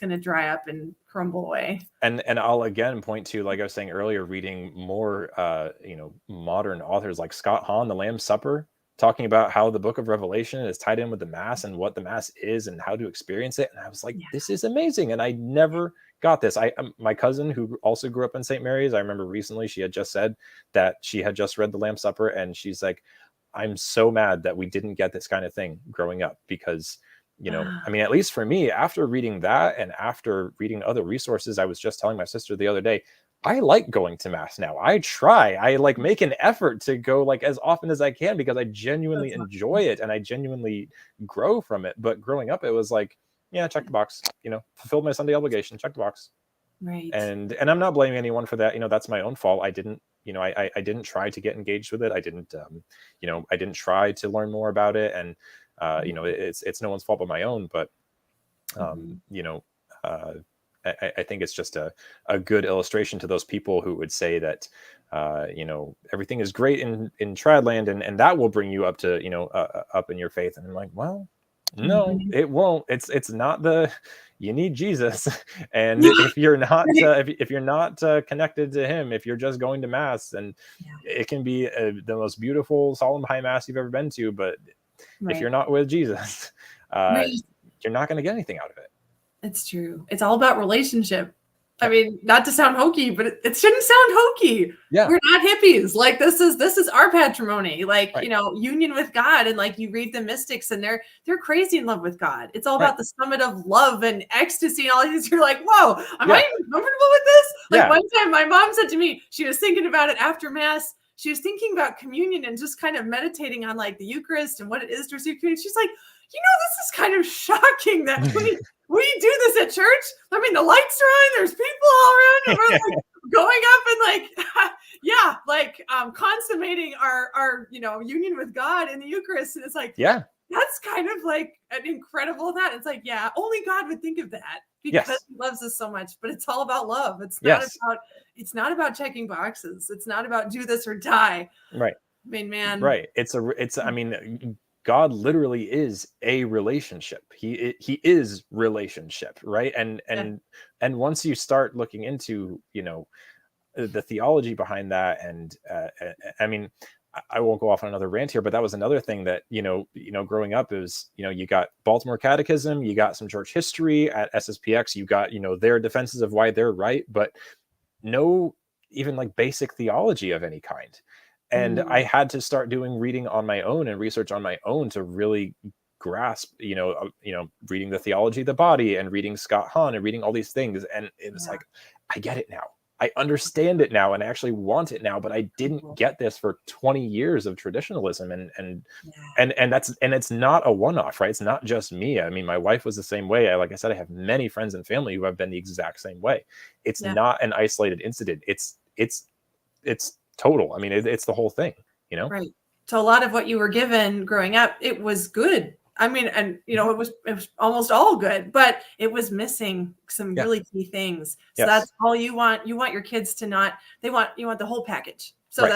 going to dry up and crumble away. And I'll again point to, like I was saying earlier, reading more, modern authors like Scott Hahn, The Lamb's Supper, talking about how the book of Revelation is tied in with the Mass and what the Mass is and how to experience it. And I was like, this is amazing. And I never got this. My cousin, who also grew up in St. Mary's, I remember recently she had just said that she had just read The Lamb's Supper, and she's like, I'm so mad that we didn't get this kind of thing growing up, because I mean, at least for me, after reading that and after reading other resources, I was just telling my sister the other day, I like going to Mass now. I like make an effort to go like as often as I can, because I genuinely enjoy it and I genuinely grow from it. But growing up, it was like, yeah, check the box, fulfilled my Sunday obligation, check the box. Right. And I'm not blaming anyone for that. That's my own fault. I didn't, I didn't try to get engaged with it. I didn't, I didn't try to learn more about it. And, it's no one's fault but my own. But, I think it's just a good illustration to those people who would say that, everything is great in Tradland and that will bring you up to, up in your faith. And I'm like, well, no, it won't. It's not you need Jesus. And if you're not, if you're not connected to him, if you're just going to Mass, then it can be the most beautiful solemn high Mass you've ever been to. But if you're not with Jesus, you're not going to get anything out of it. It's true. It's all about relationship. I mean, not to sound hokey, but it shouldn't sound hokey. Yeah. We're not hippies. Like this is our patrimony, like, union with God. And like you read the mystics and they're crazy in love with God. It's all about the summit of love and ecstasy and all these. You're like, whoa, am I even comfortable with this? Like one time my mom said to me, she was thinking about it after Mass. She was thinking about communion and just kind of meditating on like the Eucharist and what it is to receive communion. She's like, this is kind of shocking that we do this at church. I mean, the lights are on, there's people all around, and we're like going up and like, consummating our union with God in the Eucharist. And it's like, that's kind of like an incredible thought. It's like, only God would think of that because he loves us so much, but it's all about love. It's not about checking boxes. It's not about do this or die. Right. I mean, man. Right. I mean, God literally is a relationship. He is relationship, right? And once you start looking into, the theology behind that, and I mean, I won't go off on another rant here, but that was another thing that, growing up is, you got Baltimore Catechism, you got some church history at SSPX, you got, their defenses of why they're right, but no even like basic theology of any kind. And I had to start doing reading on my own and research on my own to really grasp, reading the theology of the body and reading Scott Hahn and reading all these things. And it was like, I get it now. I understand it now and I actually want it now, but I didn't get this for 20 years of traditionalism. And it's not a one-off, right? It's not just me. I mean, my wife was the same way. Like I said, I have many friends and family who have been the exact same way. It's not an isolated incident. It's total. I mean, it's the whole thing, Right. So a lot of what you were given growing up, it was good. I mean, and it was almost all good, but it was missing some really key things. So that's all you want. You want your kids to you want the whole package. So that's